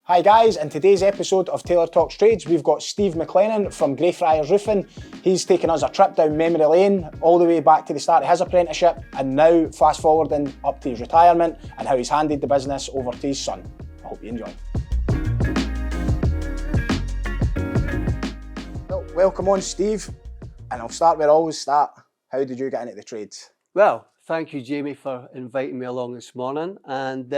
Hi guys, in today's episode of Taylor Talks Trades, we've got Steve McLennan from Greyfriars Roofing. He's taken us a trip down memory lane, all the way back to the start of his apprenticeship, and now fast forwarding up to his retirement and how he's handed the business over to his son. I hope you enjoy. Well, welcome on, Steve. And I'll start where I always start. How did you get into the trades? Well, thank you, Jamie, for inviting me along this morning. And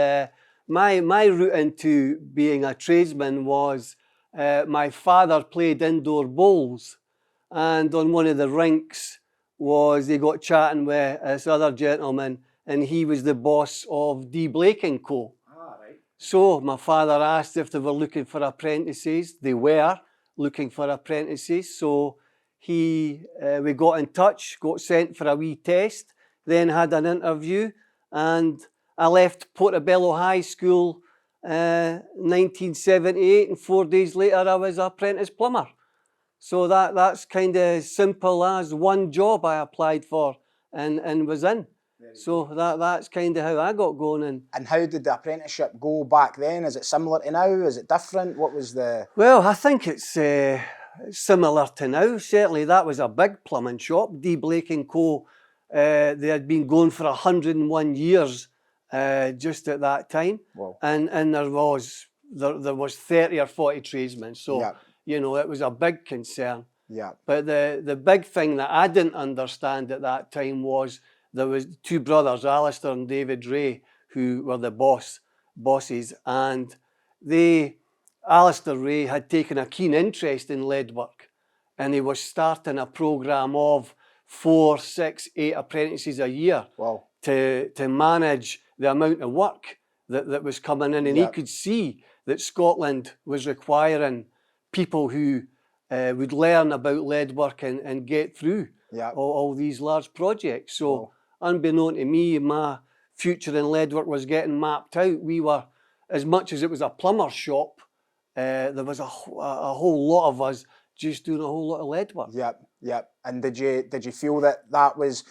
my route into being a tradesman was my father played indoor bowls, and on one of the rinks he got chatting with this other gentleman, and he was the boss of D. Blake & Co. Ah, right. So my father asked if they were looking for apprentices. They were looking for apprentices. So we got in touch, got sent for a wee test, then had an interview, and I left Portobello High School 1978, and 4 days later I was an apprentice plumber. So that's kind of simple as one job I applied for and was in. So that's kind of how I got going. And how did the apprenticeship go back then? Is it similar to now? Is it different? What was the... Well, I think it's similar to now. Certainly that was a big plumbing shop. D. Blake & Co. They had been going for 101 years just at that time. Wow. And there was 30 or 40 tradesmen. So, yeah. You know, it was a big concern. Yeah. But the big thing that I didn't understand at that time was there was two brothers, Alistair and David Ray, who were the bosses. And Alistair Ray had taken a keen interest in lead work. And he was starting a programme of 4, 6, 8 apprentices a year. Wow. To manage the amount of work that was coming in. And he could see that Scotland was requiring people who would learn about lead work and get through all these large projects. So unbeknown to me, my future in lead work was getting mapped out. We were, as much as it was a plumber's shop, there was a whole lot of us just doing a whole lot of lead work. Yep. And did you feel that was...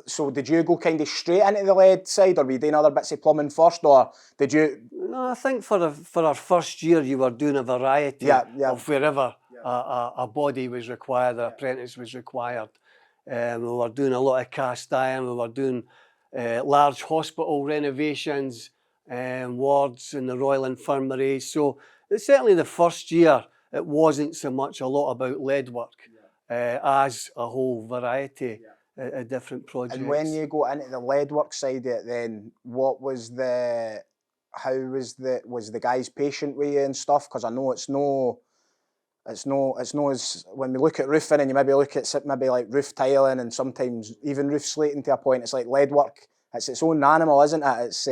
So did you go kind of straight into the lead side, or were you doing other bits of plumbing first, or did you... No, I think for our first year you were doing a variety of wherever a body was required, an apprentice was required. We were doing a lot of cast iron, we were doing large hospital renovations, wards in the Royal Infirmary. So certainly the first year it wasn't so much a lot about lead work as a whole variety. Different projects. And when you go into the lead work side of it, then what was the... How was the guys patient with you and stuff? Because I know it's no as when we look at roofing and you maybe look at maybe like roof tiling and sometimes even roof slating to a point. It's like lead work. It's its own animal, isn't it? It's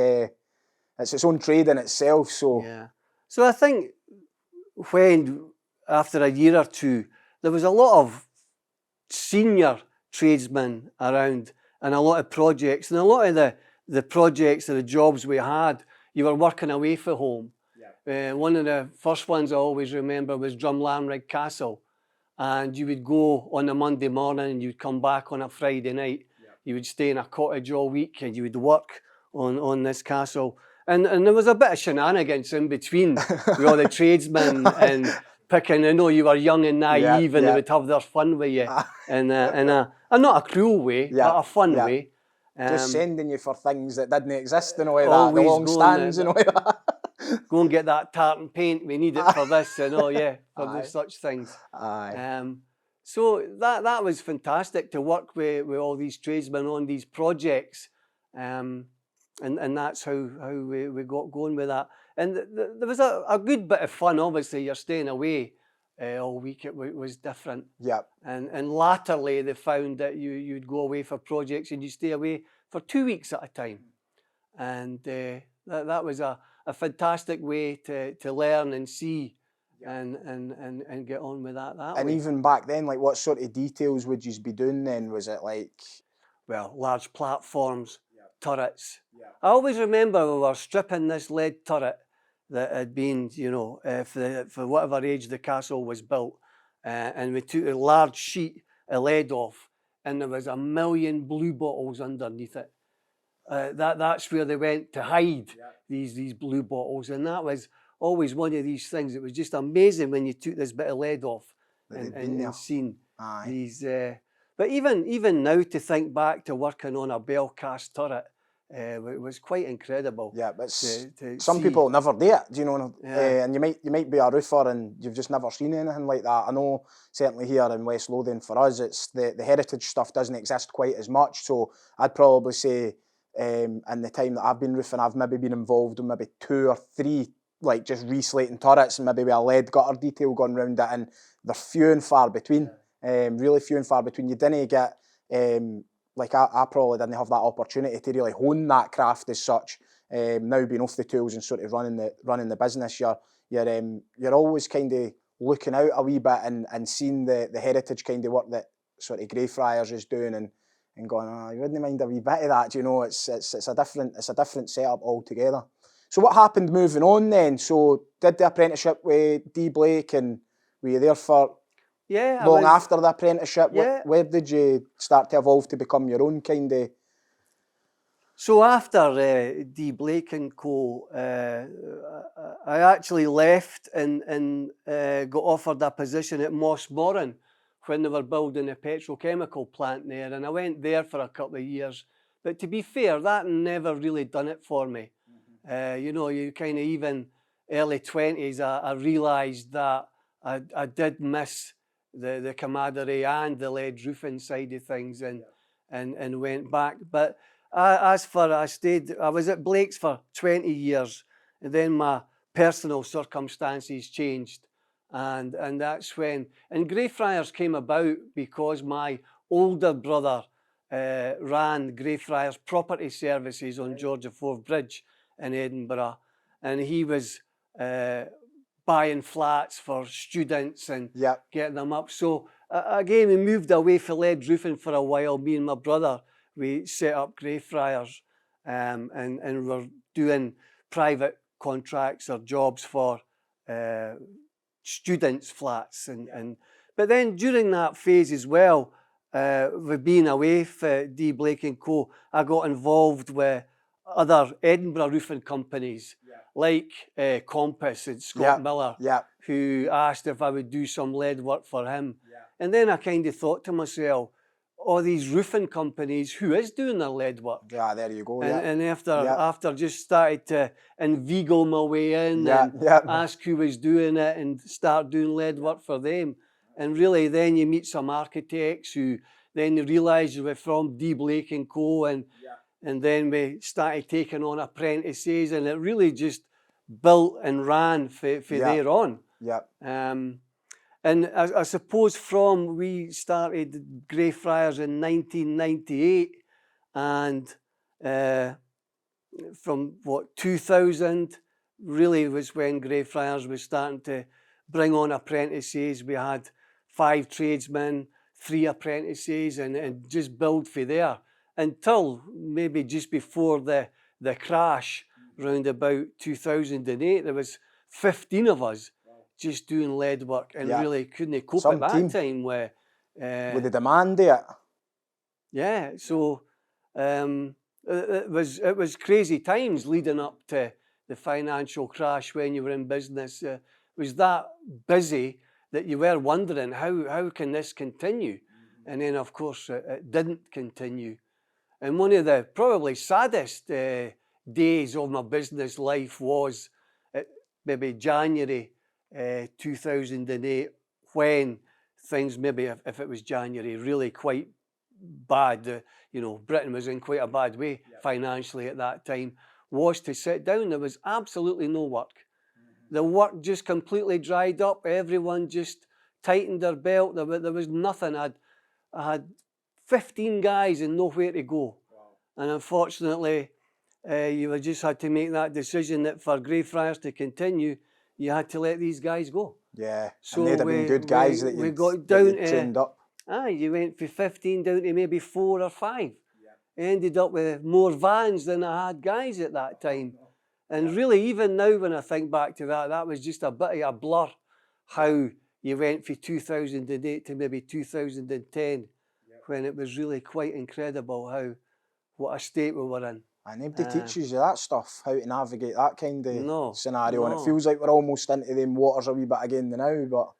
its own trade in itself. So yeah. So I think when after a year or two there was a lot of senior tradesmen around and a lot of projects, and a lot of the projects or the jobs we had, you were working away from home. One of the first ones I always remember was Drumlanrig Castle, and you would go on a Monday morning and you'd come back on a Friday night. You would stay in a cottage all week and you would work on this castle, and there was a bit of shenanigans in between with all the tradesmen and picking, you were young and naive and they would have their fun with you and not a cruel way, but a fun way. Just sending you for things that didn't exist and all that, the long stands and all that. Go and get that tartan paint, we need it for this and for such things. So that was fantastic to work with all these tradesmen on these projects. And that's how we got going with that. And there was a good bit of fun. Obviously, you're staying away all week. It was different. And latterly, they found that you'd go away for projects and you stay away for 2 weeks at a time. And that was a fantastic way to learn and see and get on with that way. And even back then, like what sort of details would you be doing then? Was it like... Well, large platforms, turrets. I always remember we were stripping this lead turret that had been, for whatever age the castle was built, and we took a large sheet of lead off, and there was 1 million blue bottles underneath it. That's where they went to hide these blue bottles, and that was always one of these things. It was just amazing when you took this bit of lead off and seen these. But even now, to think back to working on a bell cast turret, it was quite incredible. Yeah, but some people never do it, do you know? Yeah. And you might be a roofer and you've just never seen anything like that. I know certainly here in West Lothian for us, it's the heritage stuff doesn't exist quite as much. So I'd probably say in the time that I've been roofing, I've maybe been involved in maybe 2 or 3 like just reslating turrets and maybe with a lead gutter detail going round it, and they're few and far between. Really few and far between. You didn't get like I probably didn't have that opportunity to really hone that craft as such. Now being off the tools and sort of running the business, you're always kind of looking out a wee bit and seeing the heritage kind of work that sort of Greyfriars is doing and going, oh, you wouldn't mind a wee bit of that, you know. It's a different setup altogether. So what happened moving on then? So did the apprenticeship with D Blake, and were you there for long after the apprenticeship? Yeah. Where did you start to evolve to become your own kind of? So after D Blake and Co, I actually left and got offered a position at Mossmoran when they were building a petrochemical plant there, and I went there for a couple of years. But to be fair, that never really done it for me. You know, you kind of even early 20s, I realised that I did miss the camaraderie and the lead roofing side of things, and went back. But I was at Blake's for 20 years, and then my personal circumstances changed, and that's when, and Greyfriars came about because my older brother ran Greyfriars Property Services on George IV Bridge in Edinburgh, and he was buying flats for students and getting them up. So again, we moved away from lead roofing for a while. Me and my brother, we set up Greyfriars, and we're doing private contracts or jobs for students' flats. But then during that phase as well, with being away for D Blake and Co, I got involved with other Edinburgh roofing companies like Compass and Scott Miller, who asked if I would do some lead work for him. And then I kind of thought to myself, all these roofing companies, who is doing their lead work? Yeah, there you go. And after just started to inveigle my way in and ask who was doing it and start doing lead work for them. And really then you meet some architects who then you realise you were from D Blake and Co, and then we started taking on apprentices, and it really just built and ran for there on. And I suppose we started Greyfriars in 1998, and from 2000 really was when Greyfriars was starting to bring on apprentices. We had 5 tradesmen, 3 apprentices, and just build for there until maybe just before the crash round about 2008. There was 15 of us just doing lead work, and really couldn't cope at that time with the demand there. Yeah, so it was crazy times leading up to the financial crash when you were in business. It was that busy that you were wondering how can this continue, and then of course it didn't continue. And one of the probably saddest days of my business life was maybe January 2008, when things, maybe if it was January, really quite bad. You know, Britain was in quite a bad way financially at that time, was to sit down. There was absolutely no work. The work just completely dried up. Everyone just tightened their belt. There was nothing. I had 15 guys and nowhere to go. And unfortunately, you just had to make that decision that for Greyfriars to continue, you had to let these guys go. Yeah, so and they'd have been good guys that you got down to trained up. You went from 15 down to maybe 4 or 5. Ended up with more vans than I had guys at that time. And really, even now when I think back to that, that was just a bit of a blur, how you went from 2008 to maybe 2010, when it was really quite incredible what a state we were in. And nobody teaches you that stuff, how to navigate that kind of scenario. And it No. feels like we're almost into them waters a wee bit again now, but...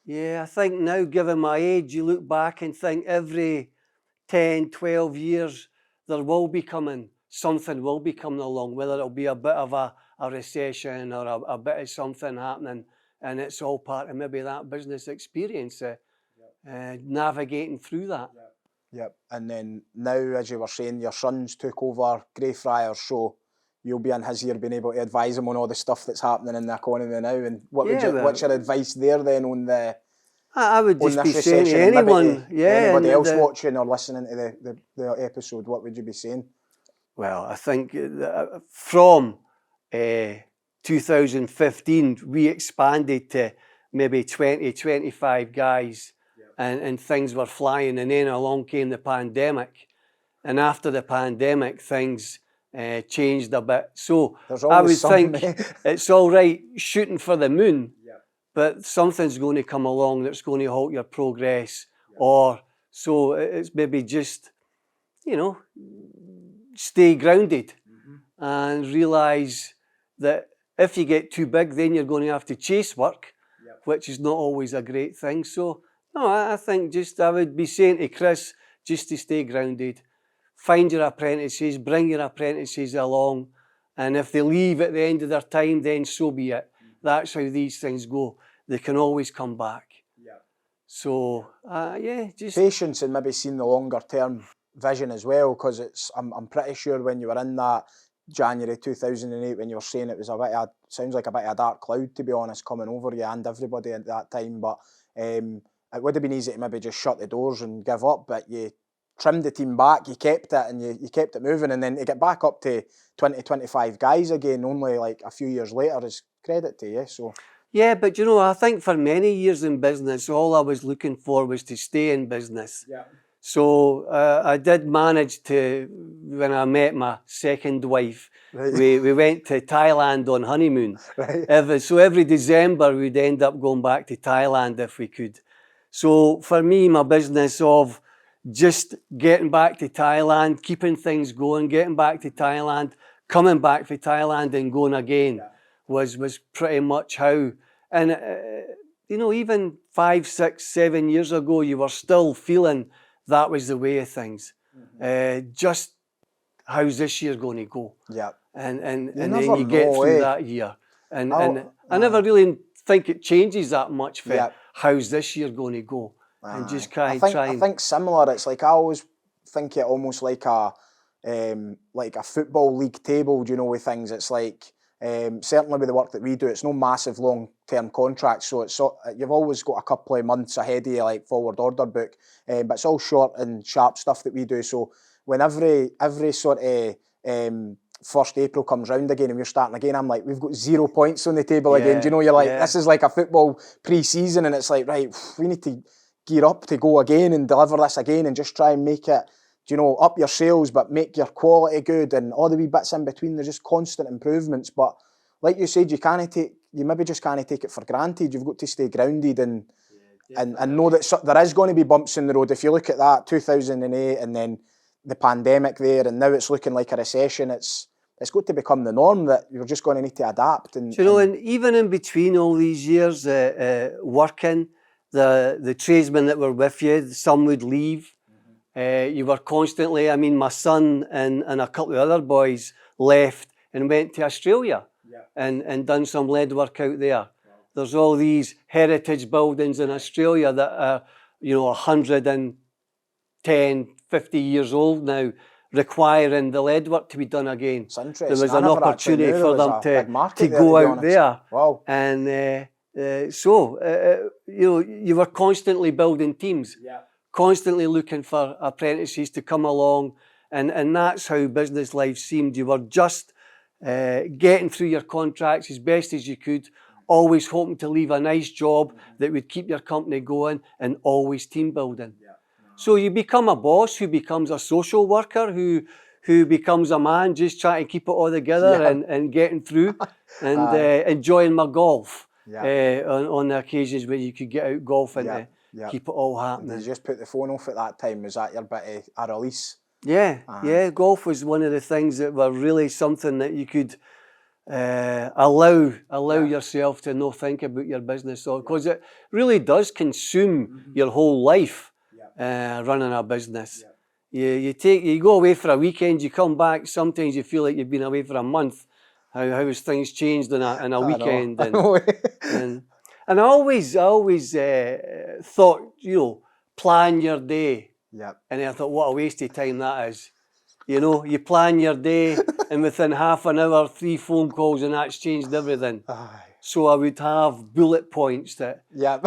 Yeah, I think now, given my age, you look back and think every 10, 12 years, something will be coming along, whether it'll be a bit of a recession or a bit of something happening, and it's all part of maybe that business experience, navigating through that. Yep, and then now, as you were saying, your son's took over Greyfriars, so you'll be in his ear being able to advise him on all the stuff that's happening in the economy now. And what's your advice there then on the... I would just be saying to anyone, anybody else watching or listening to the episode, what would you be saying? Well, I think from 2015, we expanded to maybe 20, 25 guys, and things were flying, and then along came the pandemic. And after the pandemic, things changed a bit. So I would think it's all right shooting for the moon, but something's going to come along that's going to halt your progress. Or so it's maybe just, stay grounded and realise that if you get too big, then you're going to have to chase work, which is not always a great thing. So no, I think I would be saying to Chris, just to stay grounded, find your apprentices, bring your apprentices along, and if they leave at the end of their time, then so be it. That's how these things go. They can always come back. So, just... patience and maybe seeing the longer term vision as well, because I'm pretty sure when you were in that January 2008, when you were saying it was sounds like a bit of a dark cloud, to be honest, coming over you and everybody at that time, but it would have been easy to maybe just shut the doors and give up, but you trimmed the team back, you kept it, and you kept it moving, and then to get back up to 20, 25 guys again, only like a few years later, is credit to you, so... Yeah, but I think for many years in business, all I was looking for was to stay in business. So I did manage to, when I met my second wife, we went to Thailand on honeymoon. So every December we'd end up going back to Thailand if we could. So for me, my business of just getting back to Thailand, keeping things going, getting back to Thailand, coming back to Thailand and going again was pretty much how... And, even 5, 6, 7 years ago, you were still feeling that was the way of things. Just how's this year going to go? And then you get through that year. And I never really think it changes that much for how's this year going to go. And just I think similar. It's like I always think it almost like a football league table, with things. It's like... certainly with the work that we do, it's no massive long-term contracts, so you've always got a couple of months ahead of you, like forward order book, but it's all short and sharp stuff that we do. So when every sort of 1st April comes round again and we're starting again, I'm like, we've got 0 points on the table again. You're like, this is like a football pre-season, and it's like, right, we need to gear up to go again and deliver this again and just try and make it, up your sales, but make your quality good, and all the wee bits in between. There's just constant improvements. But like you said, you maybe just can't take it for granted. You've got to stay grounded and know that there is going to be bumps in the road. If you look at that 2008 and then the pandemic there, and now it's looking like a recession, it's got to become the norm that you're just going to need to adapt. And even in between all these years working, the tradesmen that were with you, some would leave. You were constantly, my son and a couple of other boys left and went to Australia and done some lead work out there. There's all these heritage buildings in Australia that are, 110, 50 years old now, requiring the lead work to be done again. There was an opportunity for them to go out there. Wow. And you were constantly building teams. Constantly looking for apprentices to come along, and that's how business life seemed. You were just getting through your contracts as best as you could, always hoping to leave a nice job that would keep your company going, and always team building. So you become a boss who becomes a social worker, who becomes a man just trying to keep it all together and getting through, and enjoying my golf on the occasions where you could get out golfing. Keep it all happening. Did you just put the phone off at that time? Was that your bit of a release? Yeah, yeah. Golf was one of the things that were really something that you could allow yourself to not think about your business, because it really does consume your whole life. Running a business, you go away for a weekend, you come back. Sometimes you feel like you've been away for a month. How has things changed in a weekend? And I always thought, plan your day. And I thought, what a waste of time that is. You plan your day, and within half an hour, 3 phone calls, and that's changed everything. So I would have bullet points that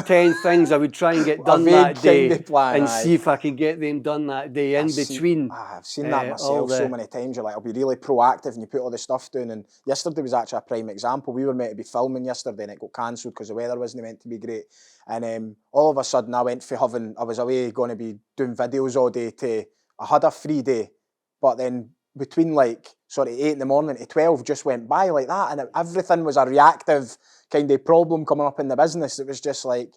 10 things I would try and get done that day, and see if I could get them done that day in between. I've seen that myself so many times. You're like, I'll be really proactive, and you put all the stuff down. And yesterday was actually a prime example. We were meant to be filming yesterday, and it got cancelled because the weather wasn't meant to be great. And all of a sudden, I was away going to be doing videos all day I had a free day. But then between 8 in the morning to 12 just went by like that, and everything was a reactive kind of problem coming up in the business. It was just like,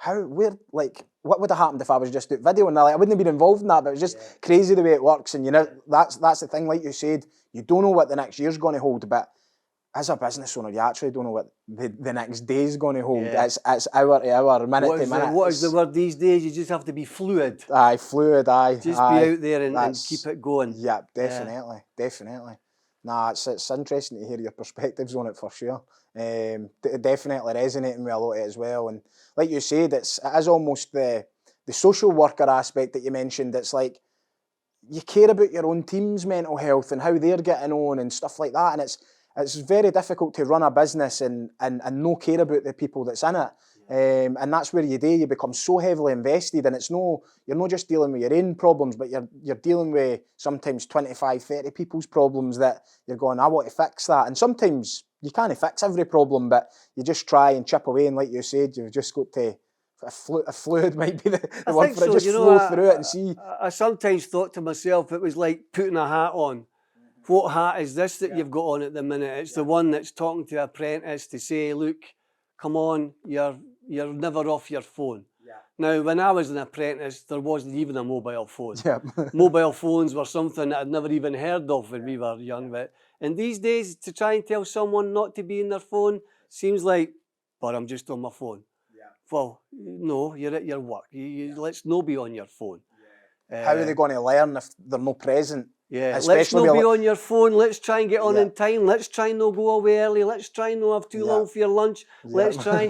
what would have happened if I was just doing video? And I wouldn't have been involved in that, but it was just crazy the way it works. And that's the thing, like you said, you don't know what the next year's going to hold, but as a business owner, you actually don't know what the next day is going to hold. It's hour to hour, minute to minute. What is the word these days? You just have to be fluid. Fluid, Just be out there and keep it going. Yeah, definitely. Nah, it's interesting to hear your perspectives on it for sure. Definitely resonating with a lot of it as well. And like you said, it is almost the social worker aspect that you mentioned. It's like you care about your own team's mental health and how they're getting on and stuff like that. And it's very difficult to run a business and no care about the people that's in it. And that's where you become so heavily invested, and you're not just dealing with your own problems, but you're dealing with sometimes 25, 30 people's problems that you're going, I want to fix that. And sometimes you can't fix every problem, but you just try and chip away. And like you said, you've just got to, a fluid might be the word for it, just flow through it and see. I sometimes thought to myself, it was like putting a hat on. What hat is this that you've got on at the minute? It's the one that's talking to an apprentice to say, look, come on, you're never off your phone. Now, when I was an apprentice, there wasn't even a mobile phone. Mobile phones were something that I'd never even heard of when we were young. And these days, to try and tell someone not to be in their phone seems like, but I'm just on my phone. Well, no, you're at your work. Let's not be on your phone. How are they going to learn if they're not present? Let's not be on your phone. Let's try and get on in time. Let's try and not go away early. Let's try and not have too long for your lunch. Let's try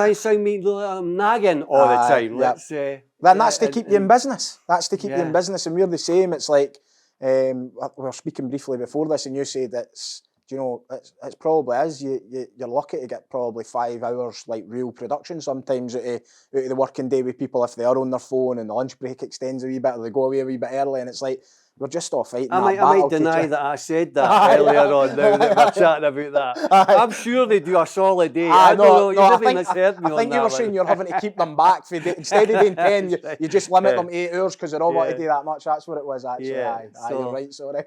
and sound me nagging all the time. That's to keep you in business. That's to keep you in business, and we're the same. It's like we were speaking briefly before this, and you said that's. It probably is. You're lucky to get probably 5 hours like real production sometimes out of the working day with people if they are on their phone and the lunch break extends a wee bit or they go away a wee bit early, and it's like we're just all fighting. I might deny that I said that earlier on now that we're chatting about that. I'm sure they do a solid day. I don't know. You misheard me I think you were saying you're having to keep them back. Instead of doing 10, you just limit them 8 hours because they're all want to do that much. That's what it was actually. You're right, sorry.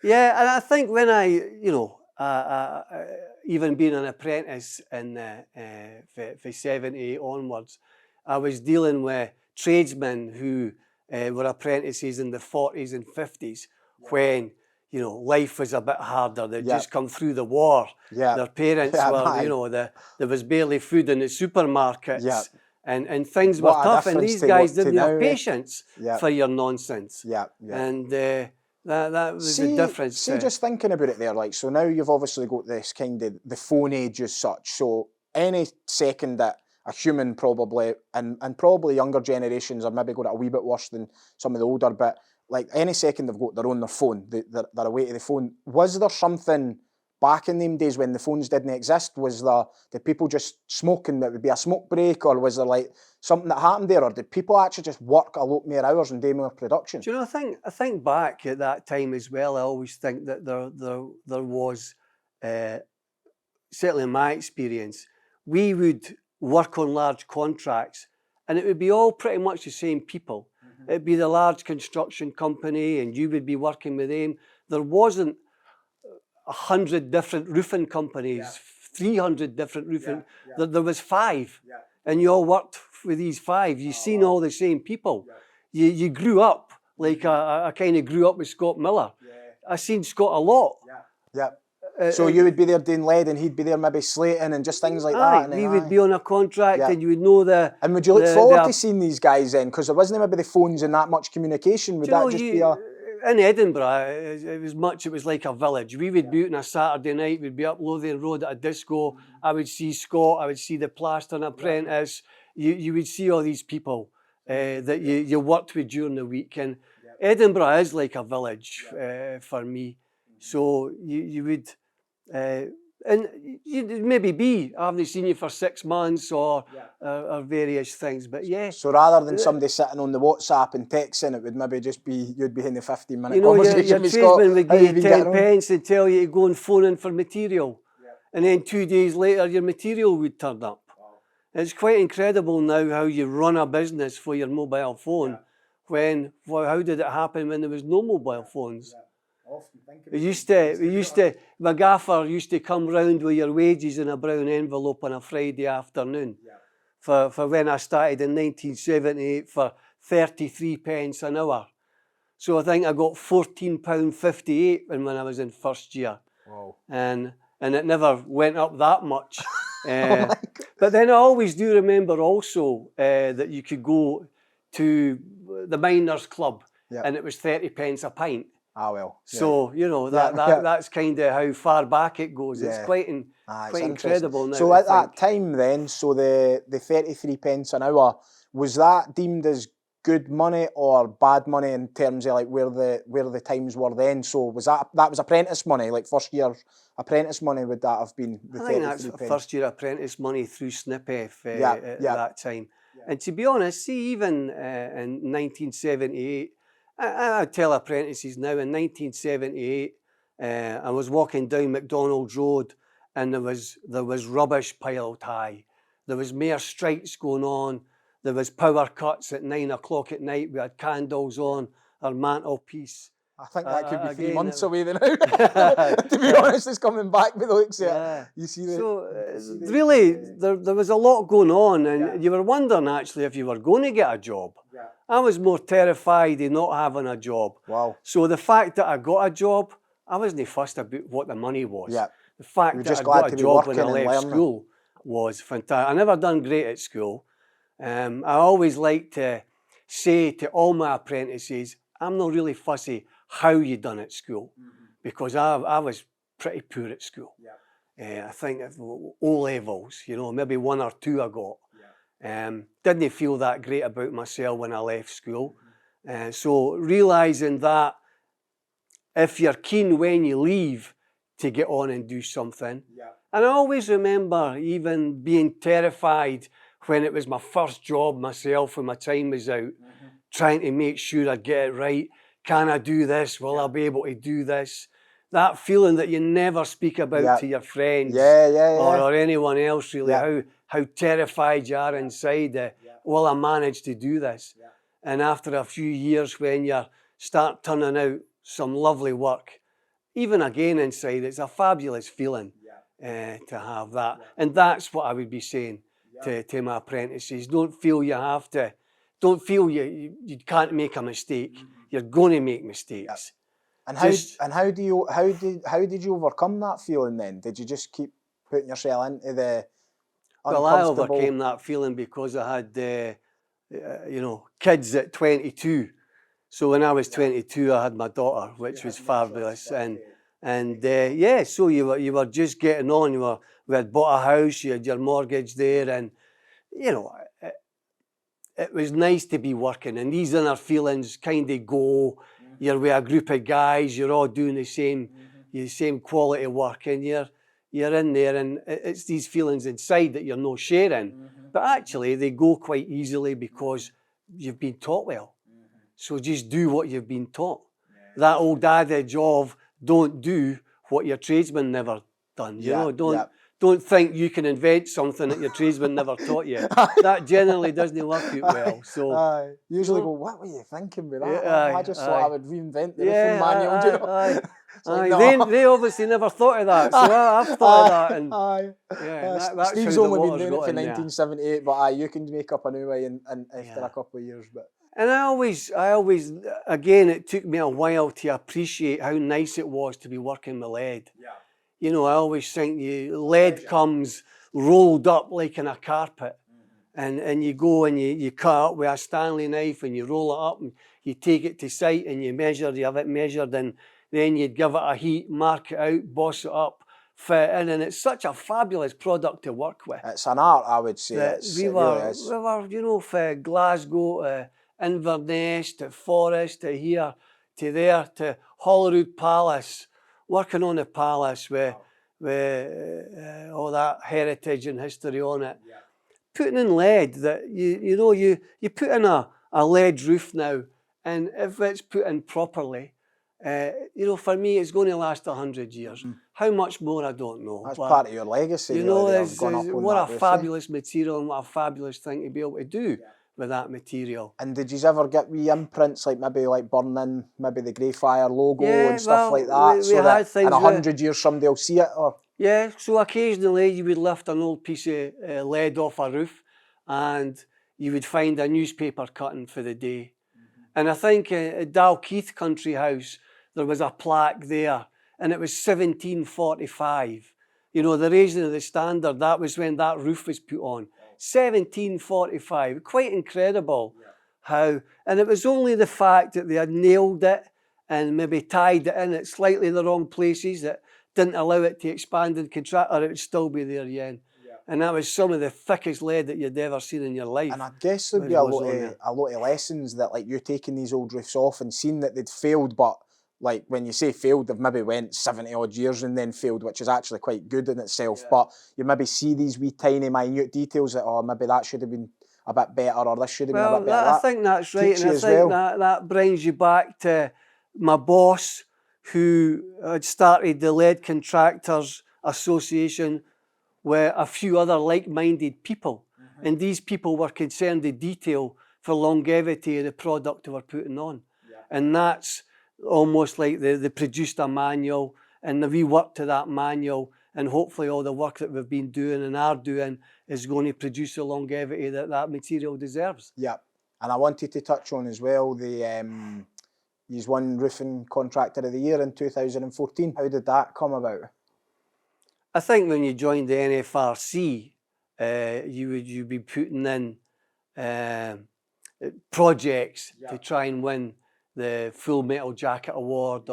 Yeah, and I think when even being an apprentice for 70 onwards, I was dealing with tradesmen who were apprentices in the 40s and 50s when, life was a bit harder. They'd just come through the war. Their parents were, there was barely food in the supermarkets. And things were tough, and these guys didn't have patience for your nonsense. And that was the difference. See, just thinking about it there, so now you've obviously got this kind of the phone age as such. So any second that a human probably, and probably younger generations are maybe got it a wee bit worse than some of the older, but like any second they're on their phone, they're away to the phone. Was there something back in them days when the phones didn't exist? Did people just smoke and it would be a smoke break, or was there like something that happened there, or did people actually just work a lot more hours and do more production? Do you know, I think back at that time as well, I always think that there was, certainly in my experience, we would work on large contracts and it would be all pretty much the same people. It'd be the large construction company and you would be working with them. There wasn't 100 different roofing companies, 300 different roofing. There was 5, and you all worked with these 5. You've seen all the same people. You grew up Like I kind of grew up with Scott Miller. Yeah. I seen Scott a lot. Yeah. So you would be there doing lead and he'd be there maybe slating and just things like that. And we would be on a contract and you would know the... And would you look forward to seeing these guys then? Because there wasn't maybe the phones and that much communication. Would that just be a... In Edinburgh, it was like a village. We would be out on a Saturday night, we'd be up Lothian Road at a disco. I would see Scott, I would see the plastering apprentice. You would see all these people that you worked with during the week. And Edinburgh is like a village for me. So you would... and you'd maybe be, I haven't seen you for 6 months or various things, but yeah. So rather than somebody sitting on the WhatsApp and texting, it would maybe just be, you'd be in the 15-minute conversation with Scott. Your tradesman would give you 10 pence and tell you to go and phone in for material. And then 2 days later, your material would turn up. Wow. It's quite incredible now how you run a business for your mobile phone how did it happen when there was no mobile phones? My gaffer used to come round with your wages in a brown envelope on a Friday afternoon for when I started in 1978 for 33 pence an hour. So I think I got £14.58 when I was in first year. Wow. And it never went up that much. But then I always do remember also that you could go to the Miners' Club and it was 30 pence a pint. Ah, well. So, you know, that's kind of how far back it goes. It's quite incredible now. So at that time then, so the 33 pence an hour, was that deemed as good money or bad money in terms of like where the times were then? So was that was apprentice money, like first year apprentice money? Would that have been the 33 pence? I think that's first year apprentice money through SNPF at that time. And to be honest, see, even in 1978, I tell apprentices now, in 1978, I was walking down McDonald's Road and there was rubbish piled high. There was mere strikes going on. There was power cuts at 9 o'clock at night. We had candles on our mantelpiece. I think that could be 3 months away now. To be honest, it's coming back with the looks of it. You see really, there was a lot going on, and you were wondering actually if you were going to get a job. I was more terrified of not having a job. Wow. So the fact that I got a job, I wasn't fussed about what the money was. The fact that I got a job when I left school was fantastic. I never done great at school. I always like to say to all my apprentices, I'm not really fussy how you done at school, because I was pretty poor at school. I think O-levels, you know, maybe 1 or 2 I got. Didn't feel that great about myself when I left school. So realising that if you're keen when you leave to get on and do something. And I always remember even being terrified when it was my first job myself, when my time was out, trying to make sure I get it right. Can I do this? Will I be able to do this? That feeling that you never speak about to your friends or anyone else, really, how terrified you are inside. Will I manage to do this? And after a few years, when you start turning out some lovely work, even again inside, it's a fabulous feeling to have that. And that's what I would be saying to my apprentices. Don't feel you have to. Don't feel you can't make a mistake. You're going to make mistakes. And how did you overcome that feeling then? Did you just keep putting yourself into the uncomfortable? Well, I overcame that feeling because I had kids at 22. So when I was 22, I had my daughter, which was fabulous. So you were just getting on. We had bought a house, you had your mortgage there, and you know, it was nice to be working. And these inner feelings kind of go. You're with a group of guys, you're all doing the same quality work, and you're in there, and it's these feelings inside that you're not sharing. But actually, they go quite easily because you've been taught well. So just do what you've been taught. That old adage of don't do what your tradesman never done. You know, don't think you can invent something that your tradesman never taught you. That generally doesn't work out well. So usually go, what were you thinking with that? I just thought I would reinvent the roofing manual. They obviously never thought of that. So I've thought of that. And Steve's only been doing it for 1978, but you can make up a new way in after a couple of years. But And I always, again, it took me a while to appreciate how nice it was to be working with lead. Yeah. You know, I always think lead comes rolled up like in a carpet. And you go and you cut it with a Stanley knife and you roll it up and you take it to site and you have it measured, and then you give it a heat, mark it out, boss it up, fit in, and it's such a fabulous product to work with. It's an art, I would say. We were, you know, from Glasgow to Inverness to Forest to here to there to Holyrood Palace, working on the palace with all that heritage and history on it. Yeah. Putting in lead, that you put in a lead roof now, and if it's put in properly, for me, it's going to last 100 years. How much more, I don't know. That's part of your legacy. You know, what a fabulous material and what a fabulous thing to be able to do with that material. And did you ever get wee imprints, like maybe burning maybe the Greyfriar logo and stuff like that, so that in 100 years somebody will see it? Or yeah, so occasionally you would lift an old piece of lead off a roof and you would find a newspaper cutting for the day. And I think at Dalkeith Country House, there was a plaque there, and it was 1745. You know, the raising of the standard, that was when that roof was put on. 1745, quite incredible how, and it was only the fact that they had nailed it and maybe tied it in at slightly the wrong places that didn't allow it to expand and contract, or it would still be there again. And that was some of the thickest lead that you'd ever seen in your life. And I guess there'd be a lot of lessons that, like, you taking these old roofs off and seeing that they'd failed, but like when you say failed, they've maybe went 70 odd years and then failed, which is actually quite good in itself. But you maybe see these wee tiny minute details that, oh, maybe that should have been a bit better, or this should have been a bit better. I think that's right, and I think that brings you back to my boss, who had started the Lead Contractors Association with a few other like-minded people. And these people were concerned in detail for longevity of the product they were putting on. And that's almost like they produced a manual and we worked to that manual, and hopefully all the work that we've been doing and are doing is going to produce the longevity that material deserves. Yeah, and I wanted to touch on as well he's won Roofing Contractor of the Year in 2014. How did that come about? I think when you joined the NFRC, you'd be putting in projects to try and win the Full Metal Jacket Award,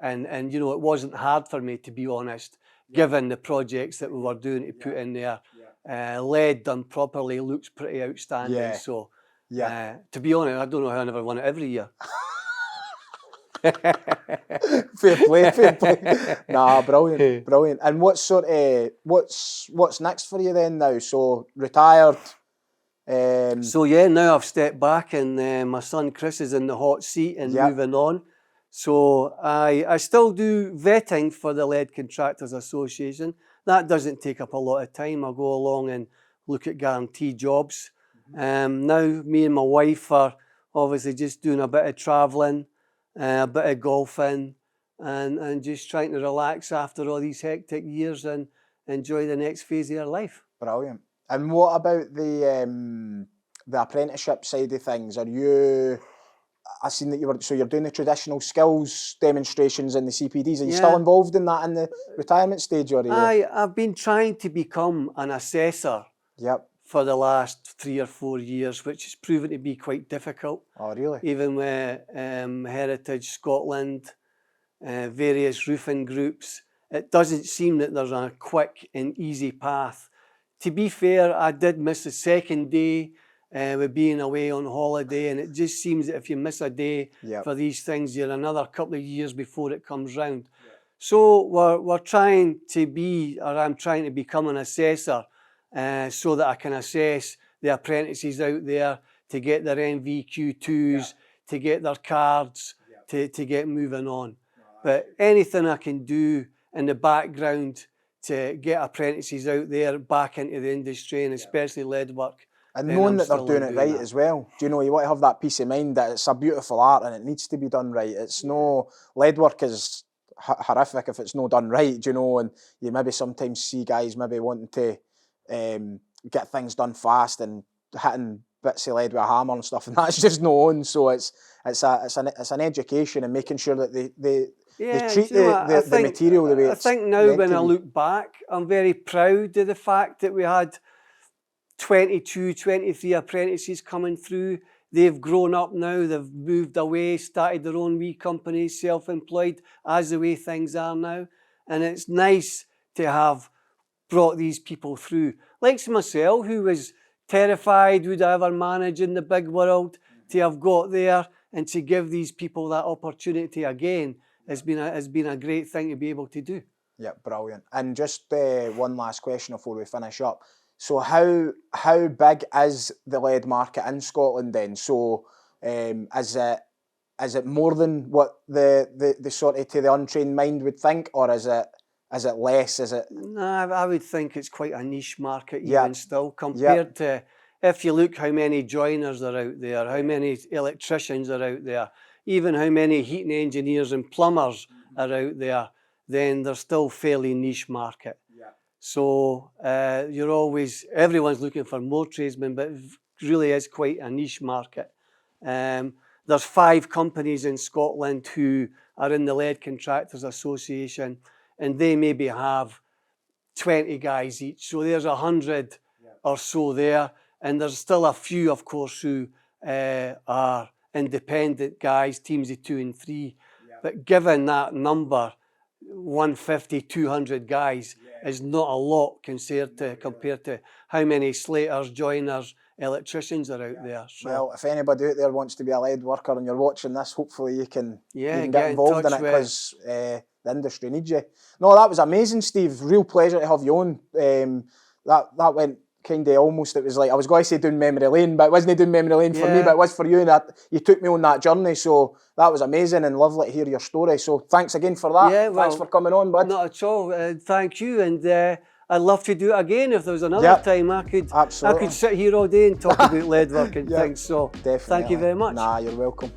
and you know, it wasn't hard for me, to be honest, given the projects that we were doing to put in there. Lead done properly looks pretty outstanding. So to be honest, I don't know how I never won it every year. Fair play. Nah, brilliant. And what's next for you then now? So retired. So yeah, now I've stepped back, and my son Chris is in the hot seat and moving on. So I still do vetting for the Lead Contractors Association. That doesn't take up a lot of time. I'll go along and look at guaranteed jobs. Now me and my wife are obviously just doing a bit of travelling, a bit of golfing, and just trying to relax after all these hectic years and enjoy the next phase of your life. Brilliant. And what about the apprenticeship side of things? I seen that you're doing the traditional skills demonstrations in the CPDs. Are you still involved in that in the retirement stage, or I've been trying to become an assessor. For the last 3 or 4 years, which has proven to be quite difficult. Oh, really? Even with Heritage Scotland, various roofing groups, it doesn't seem that there's a quick and easy path. To be fair, I did miss the second day with being away on holiday, and it just seems that if you miss a day for these things, you're another couple of years before it comes round. So I'm trying to become an assessor, so that I can assess the apprentices out there to get their NVQ2s, to get their cards, to get moving on. But anything I can do in the background to get apprentices out there back into the industry, and especially lead work. And knowing that they're doing it right as well. Do you know, you want to have that peace of mind that it's a beautiful art and it needs to be done right. It's no, lead work is horrific if it's not done right, do you know, and you maybe sometimes see guys maybe wanting to get things done fast and hitting bits of lead with a hammer and stuff, and that's just no on. So it's an education and making sure that they treat the material the way it's I think now when I look back, I'm very proud of the fact that we had 22, 23 apprentices coming through. They've grown up now, they've moved away, started their own wee companies, self-employed, as the way things are now. And it's nice to have brought these people through. Like myself, who was terrified would I ever manage in the big world, to have got there and to give these people that opportunity again has been a great thing to be able to do. Yeah, brilliant. And just one last question before we finish up. So how big is the lead market in Scotland then? So is it more than what the sort of to the untrained mind would think, or is it less? Is it? No, I would think it's quite a niche market even still, compared to, if you look how many joiners are out there, how many electricians are out there, even how many heating engineers and plumbers are out there, then they're still fairly niche market. So everyone's looking for more tradesmen, but it really is quite a niche market. There's 5 companies in Scotland who are in the Lead Contractors Association, and they maybe have 20 guys each. So there's 100 or so there, and there's still a few, of course, who are independent guys, teams of 2 and 3. But given that number, 150, 200 guys is not a lot compared to how many slaters, joiners, electricians are out there. So. Well, if anybody out there wants to be a lead worker and you're watching this, hopefully you can get involved in it, because the industry needs you. No, that was amazing, Steve. Real pleasure to have you on. That went kind of almost, it was like, I was going to say doing memory lane, but it wasn't doing memory lane for me, but it was for you, and that you took me on that journey. So that was amazing and lovely to hear your story. So thanks again for that. Yeah, thanks for coming on, bud. Not at all. Thank you, and I'd love to do it again if there was another time. I could sit here all day and talk about lead work and things. So definitely. Thank you very much. Nah, you're welcome.